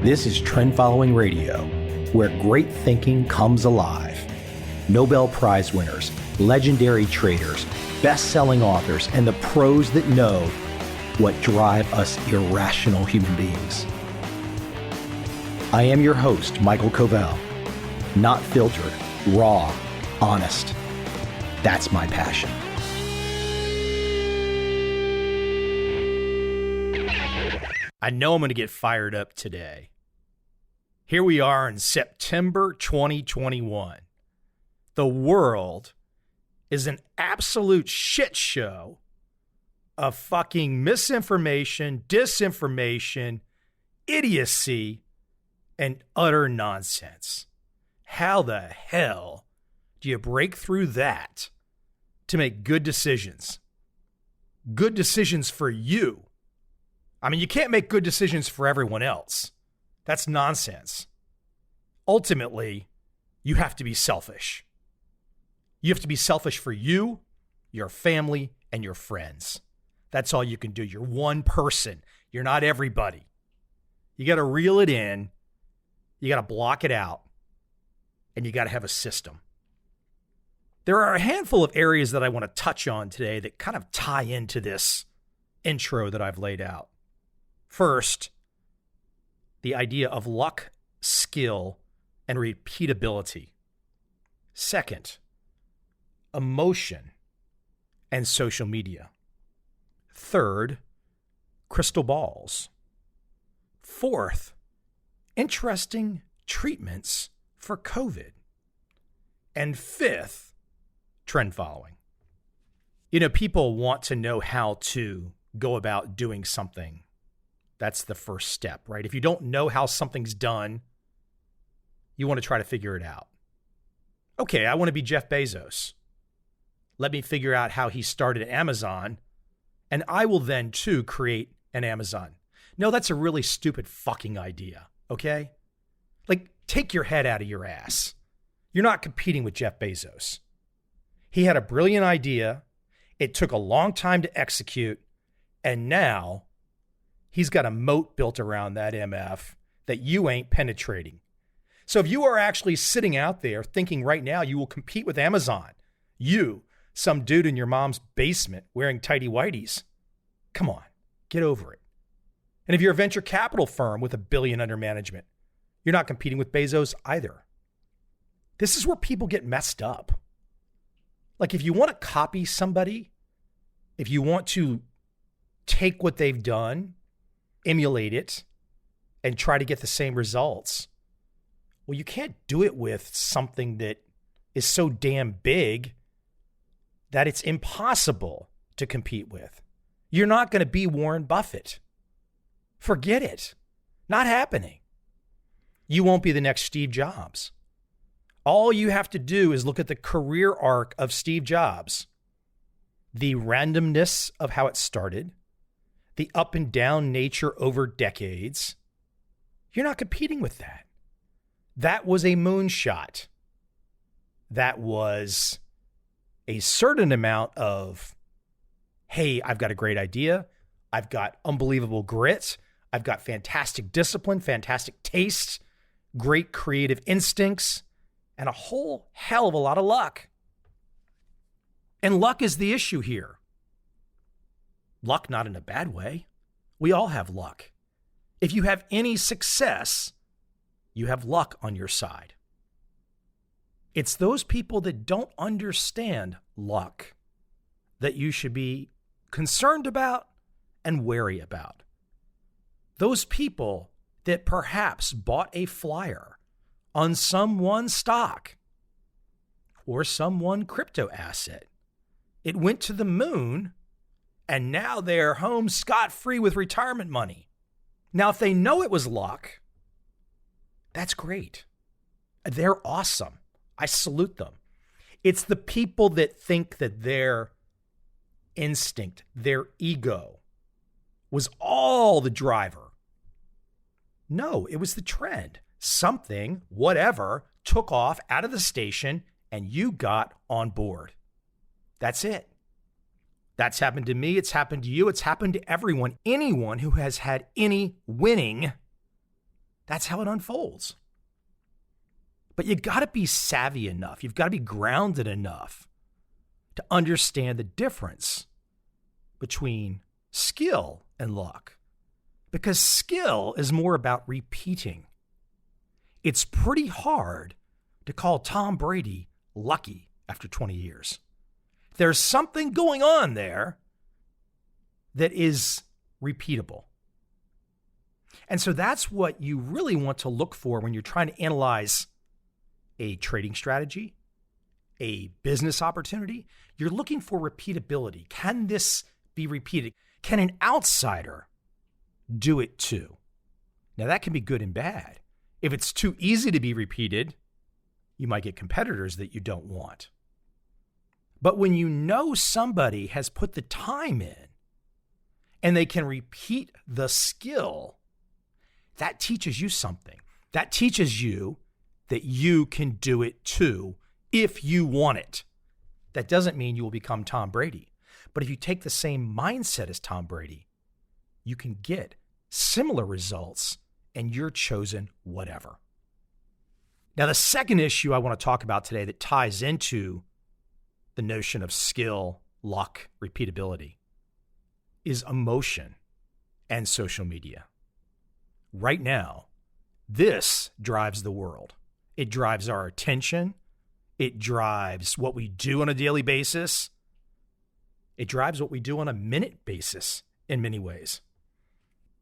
This is Trend Following Radio, where great thinking comes alive. Nobel Prize winners, legendary traders, best-selling authors, and the pros that know what drive us irrational human beings. I am your host, Michael Covel. Not filtered, raw, honest. That's my passion. I know I'm going to get fired up today. Here we are in September 2021. The world is an absolute shit show of fucking misinformation, disinformation, idiocy, and utter nonsense. How the hell do you break through that to make good decisions? Good decisions for you. I mean, you can't make good decisions for everyone else. That's nonsense. Ultimately, you have to be selfish. You have to be selfish for you, your family, and your friends. That's all you can do. You're one person. You're not everybody. You got to reel it in. You got to block it out. And you got to have a system. There are a handful of areas that I want to touch on today that kind of tie into this intro that I've laid out. First, the idea of luck, skill, and repeatability. Second, emotion and social media. Third, crystal balls. Fourth, interesting treatments for COVID. And fifth, trend following. You know, people want to know how to go about doing something. That's the first step, right? If you don't know how something's done, you want to try to figure it out. Okay, I want to be Jeff Bezos. Let me figure out how he started Amazon, and I will then, too, create an Amazon. No, that's a really stupid fucking idea, okay? Like, take your head out of your ass. You're not competing with Jeff Bezos. He had a brilliant idea. It took a long time to execute, and now he's got a moat built around that MF that you ain't penetrating. So if you are actually sitting out there thinking right now you will compete with Amazon, you, some dude in your mom's basement wearing tighty whities, come on, get over it. And if you're a venture capital firm with $1 billion under management, you're not competing with Bezos either. This is where people get messed up. Like if you want to copy somebody, if you want to take what they've done, emulate it, and try to get the same results, well, you can't do it with something that is so damn big that it's impossible to compete with. You're not going to be Warren Buffett. Forget it. Not happening. You won't be the next Steve Jobs. All you have to do is look at the career arc of Steve Jobs, the randomness of how it started, the up and down nature over decades. You're not competing with that. That was a moonshot. That was a certain amount of, hey, I've got a great idea. I've got unbelievable grit. I've got fantastic discipline, fantastic taste, great creative instincts, and a whole hell of a lot of luck. And luck is the issue here. Luck not in a bad way. We all have luck. If you have any success, you have luck on your side. It's those people that don't understand luck that you should be concerned about and wary about. Those people that perhaps bought a flyer on some one stock or some one crypto asset. It went to the moon, and now they're home scot-free with retirement money. Now, if they know it was luck, that's great. They're awesome. I salute them. It's the people that think that their instinct, their ego, was all the driver. No, it was the trend. Something, whatever, took off out of the station and you got on board. That's it. That's happened to me. It's happened to you. It's happened to everyone. Anyone who has had any winning That's how it unfolds. But you got to be savvy enough. You've got to be grounded enough to understand the difference between skill and luck. Because skill is more about repeating. It's pretty hard to call Tom Brady lucky after 20 years. There's something going on there that is repeatable. And so that's what you really want to look for when you're trying to analyze a trading strategy, a business opportunity. You're looking for repeatability. Can this be repeated? Can an outsider do it too? Now that can be good and bad. If it's too easy to be repeated, you might get competitors that you don't want. But when you know somebody has put the time in and they can repeat the skill, that teaches you something. That teaches you that you can do it too if you want it. That doesn't mean you will become Tom Brady. But if you take the same mindset as Tom Brady, you can get similar results and you're chosen whatever. Now, the second issue I want to talk about today that ties into the notion of skill, luck, repeatability is emotion and social media. Right now, this drives the world. It drives our attention. It drives what we do on a daily basis. It drives what we do on a minute basis in many ways.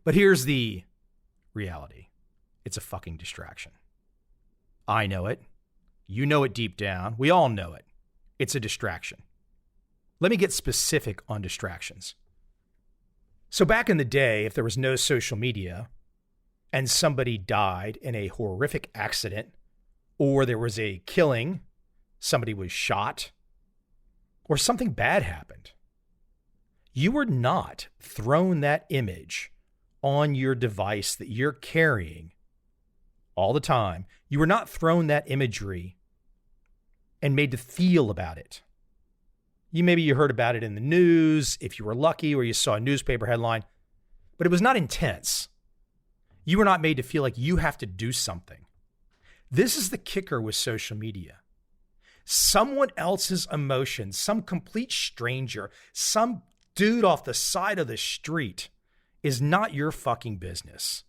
But here's the reality. It's a fucking distraction. I know it. You know it deep down. We all know it. It's a distraction. Let me get specific on distractions. So back in the day, if there was no social media and somebody died in a horrific accident, or there was a killing, somebody was shot, or something bad happened, you were not thrown that image on your device that you're carrying all the time. You were not thrown that imagery and made to feel about it. Maybe you heard about it in the news, if you were lucky, or you saw a newspaper headline, but it was not intense. You were not made to feel like you have to do something. This is the kicker with social media. Someone else's emotions, some complete stranger, some dude off the side of the street is not your fucking business.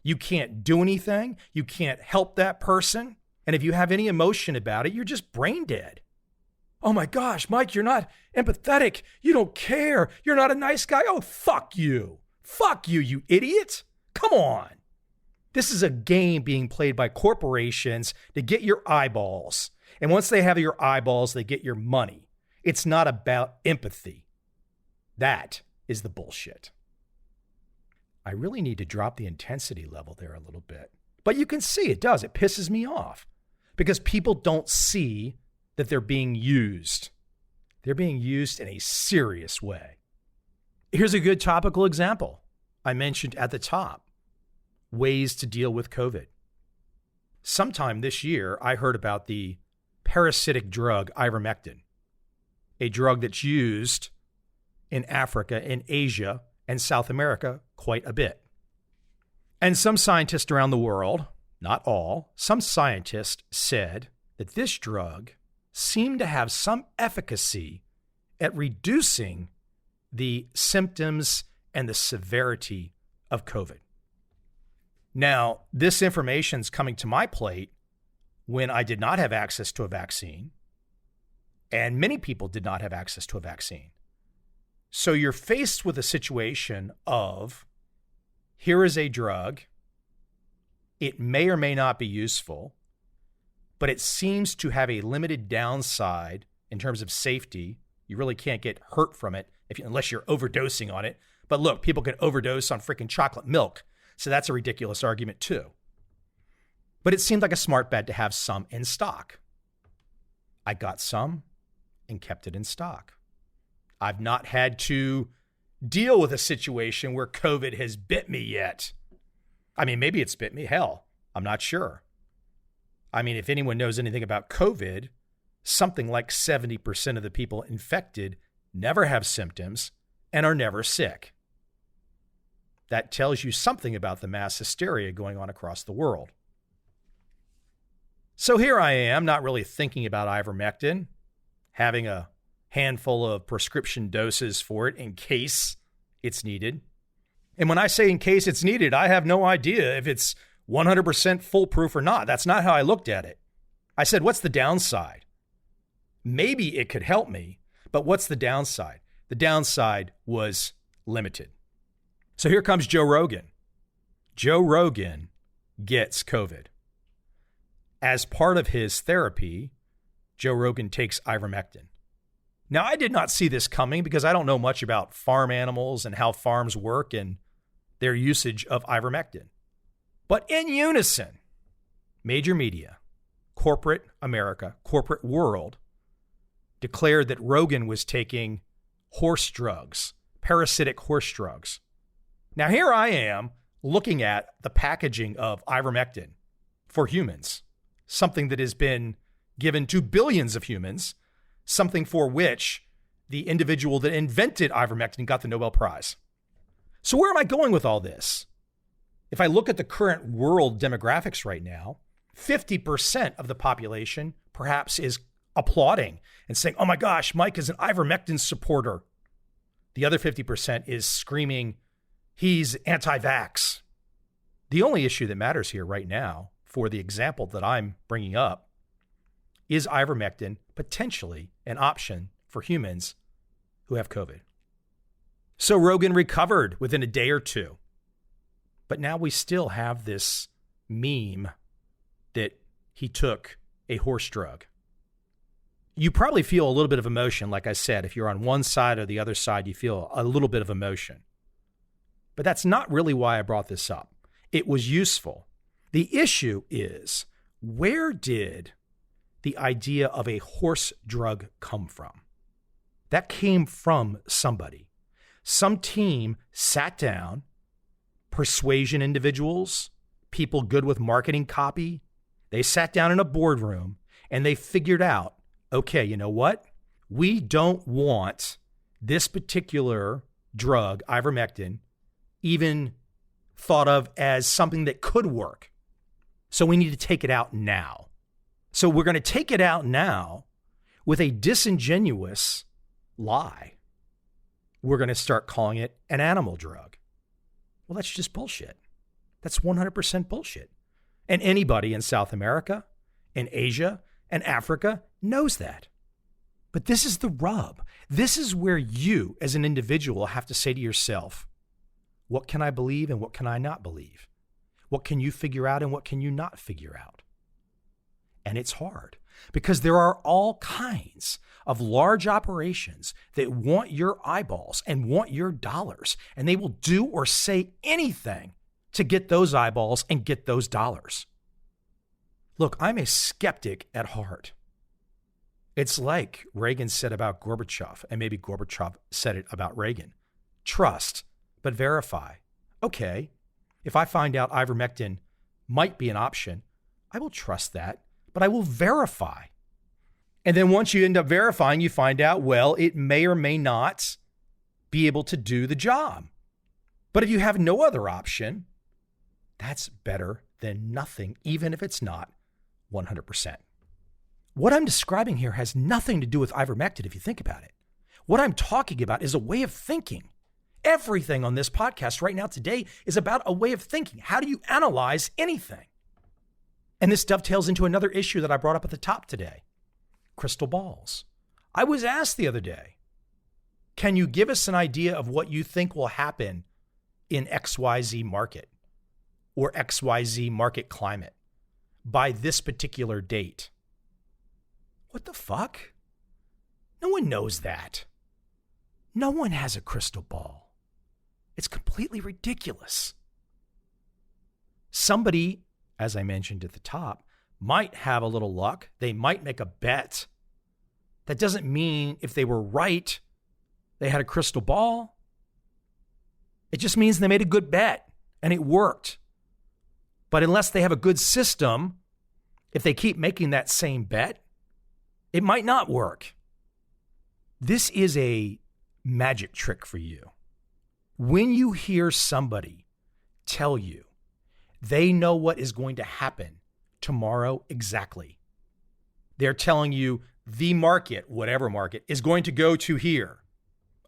You can't do anything. You can't help that person. And if you have any emotion about it, you're just brain dead. Oh my gosh, Mike, you're not empathetic. You don't care. You're not a nice guy. Oh, fuck you. Fuck you, you idiot. Come on. This is a game being played by corporations to get your eyeballs. And once they have your eyeballs, they get your money. It's not about empathy. That is the bullshit. I really need to drop the intensity level there a little bit. But you can see it does. It pisses me off because people don't see that they're being used. They're being used in a serious way. Here's a good topical example. I mentioned at the top, ways to deal with COVID. Sometime this year, I heard about the parasitic drug ivermectin, a drug that's used in Africa, in Asia, and South America quite a bit. And some scientists around the world, not all, some scientists said that this drug seemed to have some efficacy at reducing the symptoms and the severity of COVID. Now, this information's coming to my plate when I did not have access to a vaccine, and many people did not have access to a vaccine. So you're faced with a situation of, here is a drug. It may or may not be useful, but it seems to have a limited downside in terms of safety. You really can't get hurt from it unless you're overdosing on it. But look, people can overdose on freaking chocolate milk. So that's a ridiculous argument too. But it seemed like a smart bet to have some in stock. I got some and kept it in stock. I've not had to deal with a situation where COVID has bit me yet. I mean, maybe it's bit me. Hell, I'm not sure. I mean, if anyone knows anything about COVID, something like 70% of the people infected never have symptoms and are never sick. that tells you something about the mass hysteria going on across the world. So here I am, not really thinking about ivermectin, having a handful of prescription doses for it in case it's needed. And when I say in case it's needed, I have no idea if it's 100% foolproof or not. That's not how I looked at it. I said, what's the downside? Maybe it could help me, but what's the downside? The downside was limited. So here comes Joe Rogan. Joe Rogan gets COVID. As part of his therapy, Joe Rogan takes ivermectin. Now, I did not see this coming because I don't know much about farm animals and how farms work and their usage of ivermectin. But in unison, major media, corporate America, corporate world, declared that Rogan was taking horse drugs, parasitic horse drugs. Now, here I am looking at the packaging of ivermectin for humans, something that has been given to billions of humans, something for which the individual that invented ivermectin got the Nobel Prize. So where am I going with all this? If I look at the current world demographics right now, 50% of the population perhaps is applauding and saying, oh my gosh, Mike is an ivermectin supporter. The other 50% is screaming, he's anti-vax. The only issue that matters here right now, for the example that I'm bringing up, is ivermectin potentially an option for humans who have COVID? So Rogan recovered within a day or two. But now we still have this meme that he took a horse drug. You probably feel a little bit of emotion. Like I said, if you're on one side or the other side, you feel a little bit of emotion. But that's not really why I brought this up. It was useful. The issue is, where did the idea of a horse drug come from? That came from somebody. Some team sat down, persuasion individuals, people good with marketing copy. They sat down in a boardroom and they figured out, okay, you know what? We don't want this particular drug, ivermectin, even thought of as something that could work. So we need to take it out now. So we're going to take it out now with a disingenuous lie. We're going to start calling it an animal drug. Well, that's just bullshit. That's 100% bullshit. And anybody in South America, in Asia, and Africa knows that. But this is the rub. This is where you, as an individual, have to say to yourself, what can I believe and what can I not believe? What can you figure out and what can you not figure out? And it's hard because there are all kinds of large operations that want your eyeballs and want your dollars, and they will do or say anything to get those eyeballs and get those dollars. Look, I'm a skeptic at heart. It's like Reagan said about Gorbachev, and maybe Gorbachev said it about Reagan. Trust, but verify. Okay, if I find out ivermectin might be an option, I will trust that, but I will verify. And then once you end up verifying, you find out, well, it may or may not be able to do the job. But if you have no other option, that's better than nothing, even if it's not 100%. What I'm describing here has nothing to do with ivermectin if you think about it. What I'm talking about is a way of thinking. Everything on this podcast right now today is about a way of thinking. How do you analyze anything? And this dovetails into another issue that I brought up at the top today. Crystal balls. I was asked the other day, can you give us an idea of what you think will happen in XYZ market or XYZ market climate by this particular date? What the fuck? No one knows that. No one has a crystal ball. It's completely ridiculous. Somebody, as I mentioned at the top, might have a little luck. They might make a bet. That doesn't mean if they were right, they had a crystal ball. It just means they made a good bet and it worked. But unless they have a good system, if they keep making that same bet, it might not work. This is a magic trick for you. When you hear somebody tell you they know what is going to happen tomorrow exactly, they're telling you the market, whatever market, is going to go to here,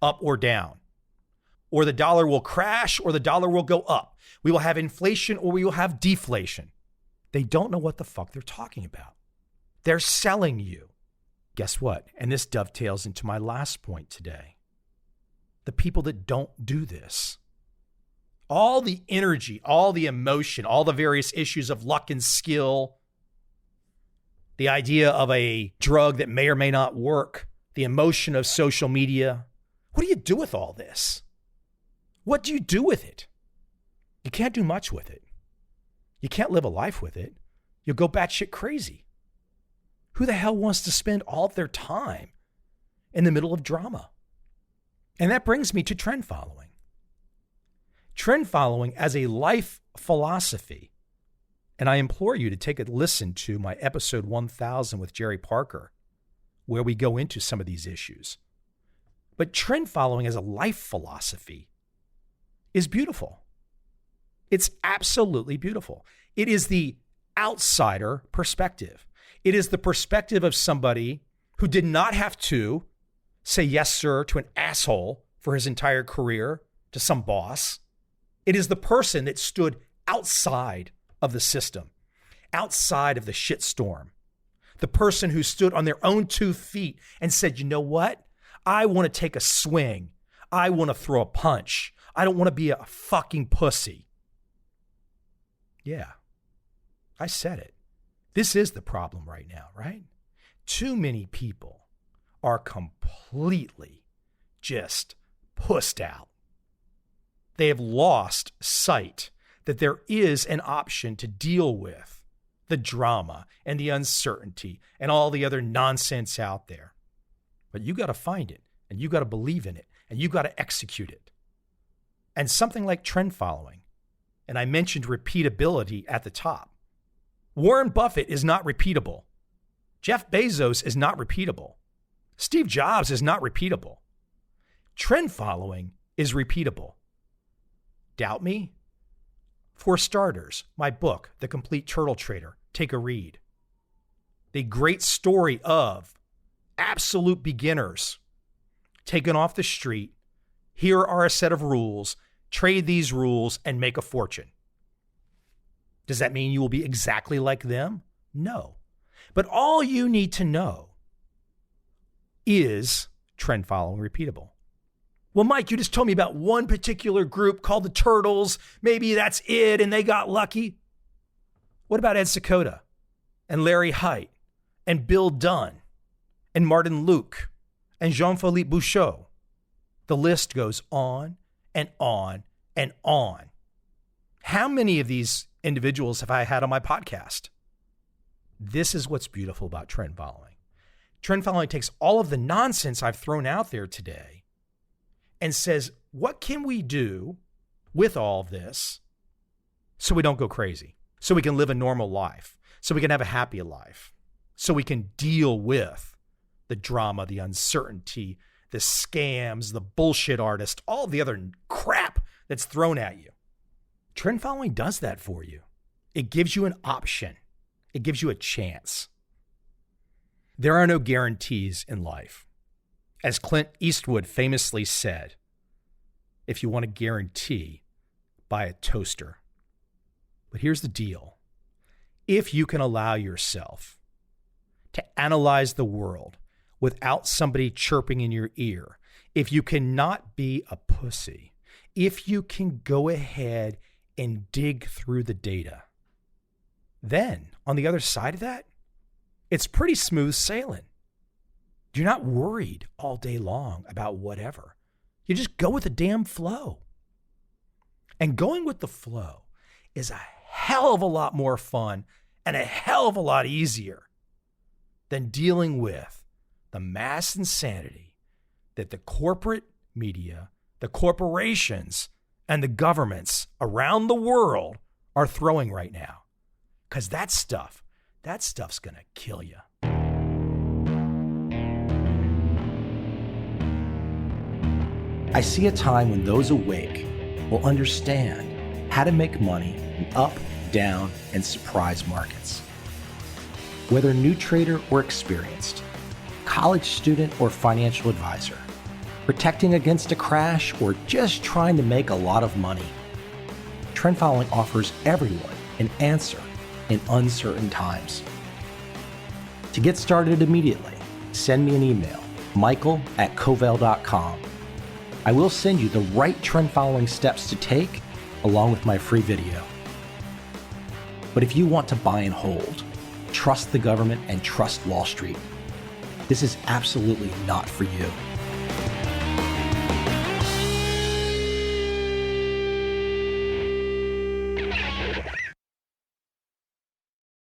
up or down, or the dollar will crash or the dollar will go up. We will have inflation or we will have deflation. They don't know what the fuck they're talking about. They're selling you. Guess what? And this dovetails into my last point today. The people that don't do this, all the energy, all the emotion, all the various issues of luck and skill, the idea of a drug that may or may not work, the emotion of social media. What do you do with all this? What do you do with it? You can't do much with it. You can't live a life with it. You'll go batshit crazy. Who the hell wants to spend all of their time in the middle of drama? And that brings me to trend following. Trend following as a life philosophy. And I implore you to take a listen to my episode 1000 with Jerry Parker, where we go into some of these issues. But trend following as a life philosophy is beautiful. It's absolutely beautiful. It is the outsider perspective. It is the perspective of somebody who did not have to say yes, sir, to an asshole for his entire career, to some boss. It is the person that stood outside of the system, outside of the shitstorm. The person who stood on their own 2 feet and said, you know what? I want to take a swing. I want to throw a punch. I don't want to be a fucking pussy. Yeah, I said it. This is the problem right now, right? Too many people are completely just pussed out. They have lost sight that there is an option to deal with the drama and the uncertainty and all the other nonsense out there. But you got to find it, and you got to believe in it, and you got to execute it. And something like trend following, and I mentioned repeatability at the top. Warren Buffett is not repeatable. Jeff Bezos is not repeatable. Steve Jobs is not repeatable. Trend following is repeatable. Doubt me? For starters, my book, The Complete Turtle Trader, take a read. The great story of absolute beginners taken off the street. Here are a set of rules. Trade these rules and make a fortune. Does that mean you will be exactly like them? No. But all you need to know is trend following repeatable. Well, Mike, you just told me about one particular group called the Turtles. Maybe that's it and they got lucky. What about Ed Seykota and Larry Hite and Bill Dunn and Martin Luke and Jean-Philippe Bouchot? The list goes on and on and on. How many of these individuals have I had on my podcast? This is what's beautiful about trend following. Trend following takes all of the nonsense I've thrown out there today and says, what can we do with all of this so we don't go crazy, so we can live a normal life, so we can have a happy life, so we can deal with the drama, the uncertainty, the scams, the bullshit artists, all the other crap that's thrown at you. Trend following does that for you. It gives you an option. It gives you a chance. There are no guarantees in life. As Clint Eastwood famously said, if you want a guarantee, buy a toaster. But here's the deal. If you can allow yourself to analyze the world without somebody chirping in your ear, if you cannot be a pussy, if you can go ahead and dig through the data, then on the other side of that, it's pretty smooth sailing. You're not worried all day long about whatever. You just go with the damn flow. And going with the flow is a hell of a lot more fun and a hell of a lot easier than dealing with the mass insanity that the corporate media, the corporations, and the governments around the world are throwing right now. Because that stuff's going to kill you. I see a time when those awake will understand how to make money in up, down, and surprise markets. Whether new trader or experienced, college student or financial advisor, protecting against a crash or just trying to make a lot of money, trend following offers everyone an answer in uncertain times. To get started immediately, send me an email, michael@covel.com. I will send you the right trend following steps to take along with my free video. But if you want to buy and hold, trust the government and trust Wall Street, this is absolutely not for you.